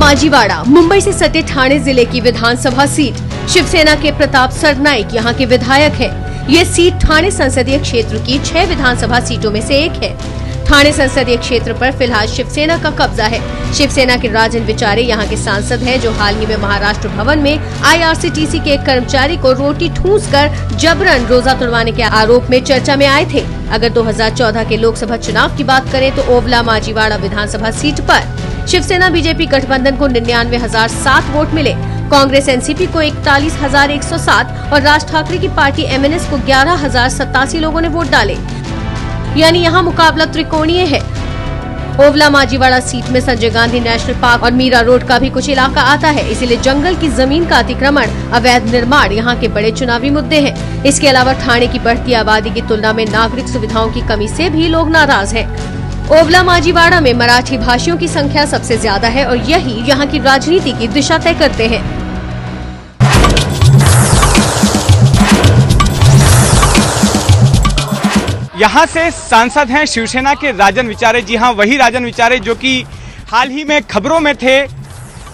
माजीवाड़ा मुंबई से सटे ठाणे जिले की विधानसभा सीट। शिवसेना के प्रताप सरनाईक यहाँ के विधायक हैं। ये सीट ठाणे संसदीय क्षेत्र की 6 विधानसभा सीटों में से एक है। ठाणे संसदीय क्षेत्र पर फिलहाल शिवसेना का कब्जा है। शिवसेना के राजन विचारे यहाँ के सांसद हैं, जो हाल ही में महाराष्ट्र भवन में IRCTC के एक कर्मचारी को रोटी ठूंसकर जबरन रोजा तुड़वाने के आरोप में चर्चा में आए थे। अगर 2014 के लोकसभा चुनाव की बात करें तो ओवला माजीवाड़ा विधानसभा सीट पर शिवसेना बीजेपी गठबंधन को 99,007 वोट मिले। कांग्रेस एनसीपी को 41,107 और राज ठाकरे की पार्टी MNS को 11,087 लोगों ने वोट डाले। यानी यहाँ मुकाबला त्रिकोणीय है। ओवला माजीवाड़ा सीट में संजय गांधी नेशनल पार्क और मीरा रोड का भी कुछ इलाका आता है, इसीलिए जंगल की जमीन का अतिक्रमण, अवैध निर्माण यहाँ के बड़े चुनावी मुद्दे हैं। इसके अलावा ठाणे की बढ़ती आबादी की तुलना में नागरिक सुविधाओं की कमी से भी लोग नाराज हैं। ओवला माजीवाड़ा में मराठी भाषियों की संख्या सबसे ज्यादा है और यही यहाँ की राजनीति की दिशा तय करते हैं। यहाँ से सांसद हैं शिवसेना के राजन विचारे। जी हाँ, वही राजन विचारे जो कि हाल ही में खबरों में थे।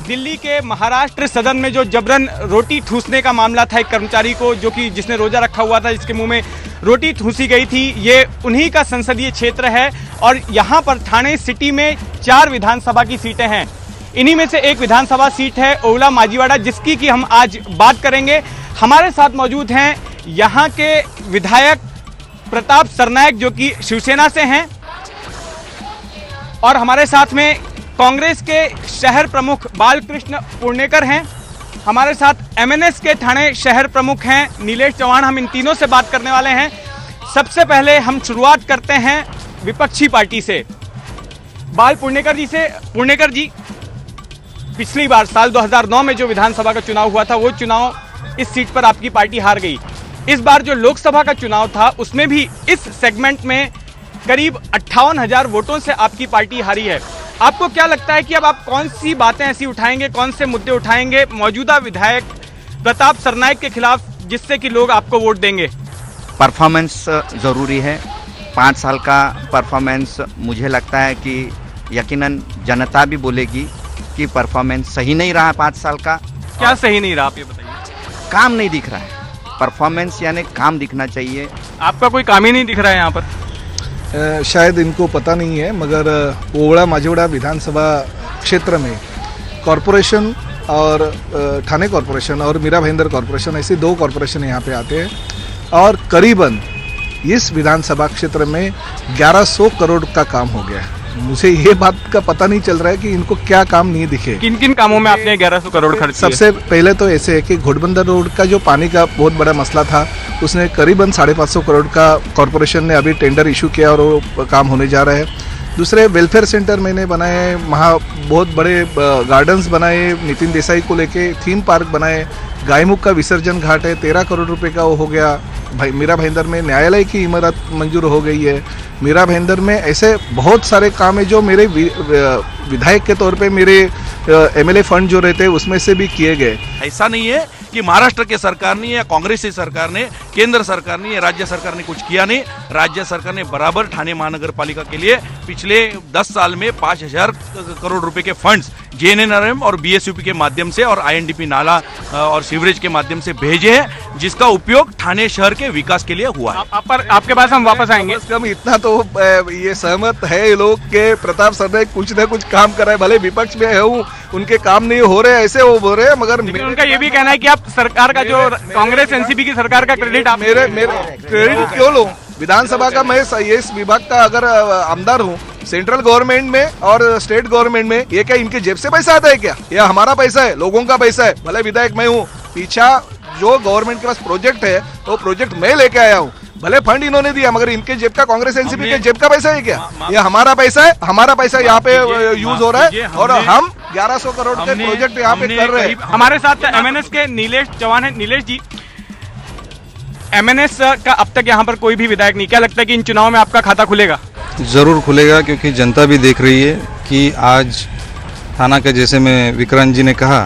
दिल्ली के महाराष्ट्र सदन में जो जबरन रोटी ठूसने का मामला था, एक कर्मचारी को जो कि जिसने रोजा रखा हुआ था, जिसके मुंह में रोटी ठूसी गई थी, ये उन्हीं का संसदीय क्षेत्र है। और यहाँ पर ठाणे सिटी में 4 विधानसभा की सीटें हैं। इन्हीं में से एक विधानसभा सीट है ओवला माजीवाड़ा, जिसकी कि हम आज बात करेंगे। हमारे साथ मौजूद हैं यहाँ के विधायक प्रताप सरनाईक, जो कि शिवसेना से हैं, और हमारे साथ में कांग्रेस के शहर प्रमुख बालकृष्ण पुर्णेकर हैं। हमारे साथ MNS के ठाणे शहर प्रमुख हैं नीलेश चौहान। हम इन तीनों से बात करने वाले हैं। सबसे पहले हम शुरुआत करते हैं विपक्षी पार्टी से, बाल पुर्णेकर जी से। पुर्णेकर जी, पिछली बार साल 2009 में जो विधानसभा का चुनाव हुआ था, वो चुनाव इस सीट पर आपकी पार्टी हार गई। इस बार जो लोकसभा का चुनाव था, उसमें भी इस सेगमेंट में करीब 58,000 वोटों से आपकी पार्टी हारी है। आपको क्या लगता है कि अब आप कौन सी बातें ऐसी उठाएंगे, कौन से मुद्दे उठाएंगे मौजूदा विधायक प्रताप सरनाईक के खिलाफ, जिससे कि लोग आपको वोट देंगे? परफॉर्मेंस जरूरी है। 5 साल का परफॉर्मेंस मुझे लगता है कि यकीनन जनता भी बोलेगी कि परफॉर्मेंस सही नहीं रहा 5 साल का। क्या सही नहीं रहा, आप ये बताइए। काम नहीं दिख रहा है। परफॉर्मेंस यानी काम दिखना चाहिए। आपका कोई काम ही नहीं दिख रहा है यहाँ पर। शायद इनको पता नहीं है, मगर ओवला माजीवाड़ा विधानसभा क्षेत्र में कॉरपोरेशन और ठाणे कॉरपोरेशन और मीरा भाईंदर कॉरपोरेशन, ऐसे 2 कॉरपोरेशन यहाँ पे आते हैं। और करीबन इस विधानसभा क्षेत्र में 1100 करोड़ का काम हो गया है। मुझे ये बात का पता नहीं चल रहा है कि इनको क्या काम नहीं दिखे। किन किन कामों में आपने 1100 करोड़ खर्च किए? सबसे पहले तो ऐसे है कि घोड़बंदर रोड का जो पानी का बहुत बड़ा मसला था, उसने करीबन 550 करोड़ का कॉरपोरेशन ने अभी टेंडर इशू किया और वो काम होने जा रहा है। दूसरे वेलफेयर सेंटर मैंने बनाए, वहाँ बहुत बड़े गार्डन्स बनाए, नितिन देसाई को लेके थीम पार्क बनाए, गायमुख का विसर्जन घाट है, 13 करोड़ रुपए का वो हो गया। भाई मीरा भाईंदर में न्यायालय की इमारत मंजूर हो गई है। मीरा भाईंदर में ऐसे बहुत सारे काम है जो मेरे विधायक के तौर पे मेरे MLA फंड जो रहते हैं उसमें से भी किए गए। ऐसा नहीं है कि महाराष्ट्र के सरकार ने या कांग्रेस की सरकार ने, केंद्र सरकार ने या राज्य सरकार ने कुछ किया नहीं। राज्य सरकार ने बराबर ठाणे महानगर पालिका के लिए पिछले 10 साल में 5,000 करोड़ रुपए के फंड्स JNNRM और BSUP के माध्यम से और INDP नाला और सीवरेज के माध्यम से भेजे हैं, जिसका उपयोग ठाणे शहर के विकास के लिए हुआ है। आपके पास हम वापस आएंगे। हम इतना तो ये सहमत है लोग के प्रताप सरनाईक कुछ न कुछ काम कर रहे हैं, भले विपक्ष में हूँ, उनके काम नहीं हो रहे ऐसे वो बोल रहे हैं, मगर उनका ये भी कहना है कि आप सरकार का जो कांग्रेस NCP की सरकार का क्रेडिट आप मेरे क्रेडिट क्यों लूं? विधानसभा का मैं इस विभाग का अगर आमदार हूँ, सेंट्रल गवर्नमेंट में और स्टेट गवर्नमेंट में, ये क्या इनके जेब से पैसा आता है क्या? यह हमारा पैसा है, लोगों का पैसा है। भले विधायक मैं हूँ, पीछा जो गवर्नमेंट के पास प्रोजेक्ट है वो प्रोजेक्ट मैं लेके आया हूँ। भले फंड इन्होंने दिया, मगर इनके जेब का, कांग्रेस NCP के जेब का पैसा है क्या? ये हमारा पैसा है, हमारा पैसा यहाँ पे यूज हो रहा है और हम 1100 करोड़ के प्रोजेक्ट यहाँ पे कर रहे हैं। हमारे साथ MNS के नीलेश चौहान है। नीलेश जी, MNS का अब तक यहाँ पर कोई भी विधायक नहीं, क्या लगता है कि इन चुनाव में आपका खाता खुलेगा? जरूर खुलेगा, क्योंकि जनता भी देख रही है कि आज थाना के, जैसे में विक्रांत जी ने कहा,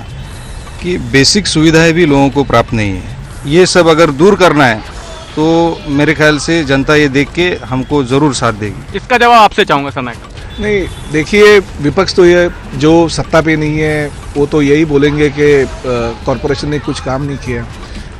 कि बेसिक सुविधाएं भी लोगों को प्राप्त नहीं है। ये सब अगर दूर करना है तो मेरे ख्याल से जनता ये देख के हमको जरूर साथ देगी। इसका जवाब आपसे चाहूंगा सरनाईक। नहीं, देखिए, विपक्ष तो ये जो सत्ता पे नहीं है वो तो यही बोलेंगे कि कॉरपोरेशन ने कुछ काम नहीं किया।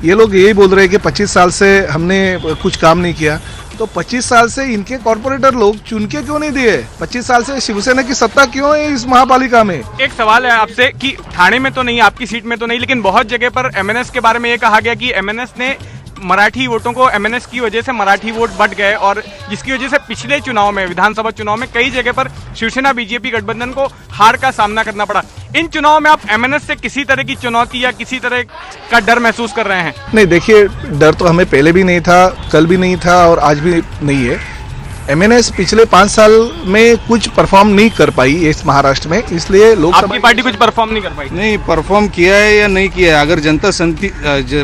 ये लोग यही बोल रहे हैं कि 25 साल से हमने कुछ काम नहीं किया। तो 25 साल से इनके कॉरपोरेटर लोग चुन के क्यों नहीं दिए? 25 साल से शिवसेना की सत्ता क्यों है इस महापालिका में? एक सवाल है आपसे कि थाने में तो नहीं, आपकी सीट में तो नहीं, लेकिन बहुत जगह पर एमएनएस के बारे में ये कहा गया कि एमएनएस ने मराठी वोटों को, एमएनएस की वजह से मराठी वोट बढ़ गए और जिसकी वजह से पिछले चुनाव में, विधानसभा चुनाव में कई जगह पर शिवसेना बीजेपी गठबंधन को हार का सामना करना पड़ा। इन चुनाव में आप एमएनएस से किसी तरह की चुनौती या किसी तरह का डर महसूस कर रहे हैं? नहीं, देखिए, डर तो हमें पहले भी नहीं था, कल भी नहीं था और आज भी नहीं है। एमएनएस पिछले 5 साल में कुछ परफॉर्म नहीं कर पाई इस महाराष्ट्र में, इसलिए लोकसभा आपकी पार्टी कुछ परफॉर्म नहीं कर पाई? नहीं, परफॉर्म किया है या नहीं किया है, अगर जनता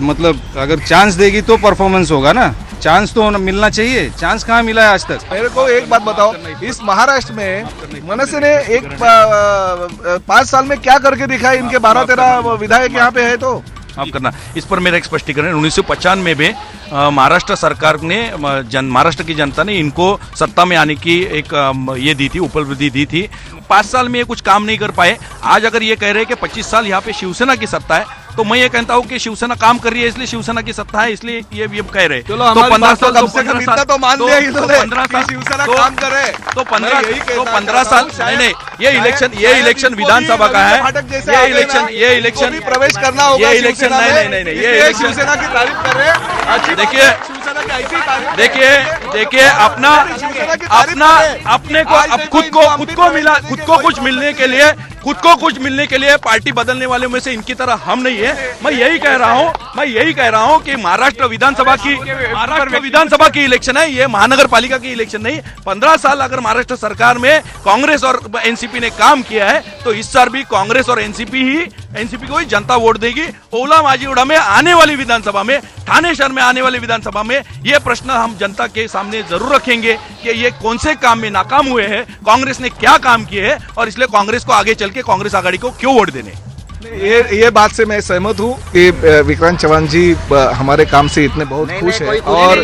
मतलब अगर चांस देगी तो परफॉर्मेंस होगा ना। चांस तो मिलना चाहिए, चांस कहाँ मिला है आज तक? मेरे को एक बात बताओ, इस महाराष्ट्र में मनसे ने 5 साल में क्या करके दिखा है? इनके 12-13 विधायक यहाँ पे है तो माफ करना, इस पर मेरा एक स्पष्टीकरण। 1995 में महाराष्ट्र सरकार ने, महाराष्ट्र की जनता ने इनको सत्ता में आने की एक ये दी थी, उपलब्धि दी थी। 5 साल में ये कुछ काम नहीं कर पाए। आज अगर ये कह रहे हैं कि 25 साल यहाँ पे शिवसेना की सत्ता है, तो मैं ये कहता हूँ कि शिवसेना काम कर रही है इसलिए शिवसेना की सत्ता है, इसलिए ये कह रहे हैं। चलो, तो 15 साल कम से कम इतना तो मान लिया इन्होंने कि 15 साल शिवसेना काम करे। तो 15 साल नहीं, ये इलेक्शन विधानसभा का है। ये इलेक्शन प्रवेश करना होगा। ये इलेक्शन नहीं, ये शिवसेना की तारीफ कर रहे हैं। देखिए अपने को अब खुद को कुछ मिलने के लिए पार्टी बदलने वाले में से इनकी तरह हम नहीं है। मैं यही कह रहा हूँ कि महाराष्ट्र विधानसभा की इलेक्शन है, ये महानगर पालिका की इलेक्शन नहीं। 15 साल अगर महाराष्ट्र सरकार में कांग्रेस और एनसीपी ने काम किया है, तो इस साल भी कांग्रेस और एनसीपी को ही जनता वोट देगी। ओला माजीउड़ा में आने वाली विधानसभा में, ठाणे शहर में आने वाली विधानसभा में ये प्रश्न हम जनता के सामने जरूर रखेंगे कि ये कौन से काम में नाकाम हुए हैं, कांग्रेस ने क्या काम किए हैं और इसलिए कांग्रेस को आगे चल के कांग्रेस आघाड़ी को क्यों वोट देने। ये बात से मैं सहमत हूँ कि विक्रांत चौहान जी हमारे काम से इतने बहुत खुश है और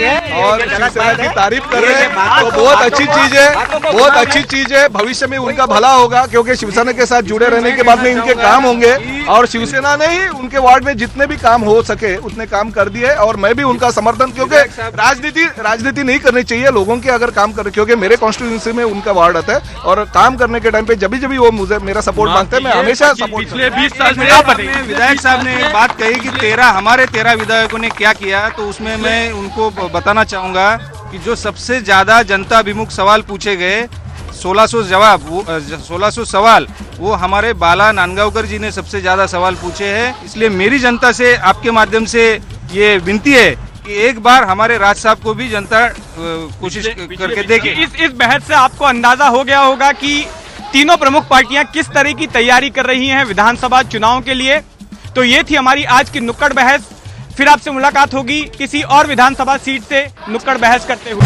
शिवसेना की तारीफ कर रहे हैं, तो बहुत अच्छी चीज है, बहुत अच्छी चीज है। भविष्य में उनका भला होगा क्योंकि शिवसेना के साथ जुड़े रहने के बाद में इनके काम होंगे और शिवसेना ने ही उनके वार्ड में जितने भी काम हो सके उतने काम कर दिए और मैं भी उनका समर्थन, क्योंकि राजनीति नहीं करनी चाहिए लोगों के अगर काम कर, क्योंकि मेरे कॉन्स्टिट्यूंसी में उनका वार्ड आता है और काम करने के टाइम पे जब भी वो मुझे मेरा सपोर्ट मांगते हैं, मैं हमेशा सपोर्ट। विधायक साहब ने बात कही कि हमारे 13 विधायकों ने क्या किया, तो उसमें मैं उनको बताना चाहूंगा कि जो सबसे ज्यादा जनता अभिमुख सवाल पूछे गए, 1600 सवाल वो हमारे बाला नांदगांवकर जी ने सबसे ज्यादा सवाल पूछे हैं। इसलिए मेरी जनता से आपके माध्यम से ये विनती है कि एक बार हमारे राज साहब को भी जनता कोशिश करके देखे। इस बहस से आपको अंदाजा हो गया होगा कि तीनों प्रमुख पार्टियां किस तरह की तैयारी कर रही हैं विधानसभा चुनाव के लिए। तो ये थी हमारी आज की नुक्कड़ बहस। फिर आपसे मुलाकात होगी किसी और विधानसभा सीट से नुक्कड़ बहस करते हुए।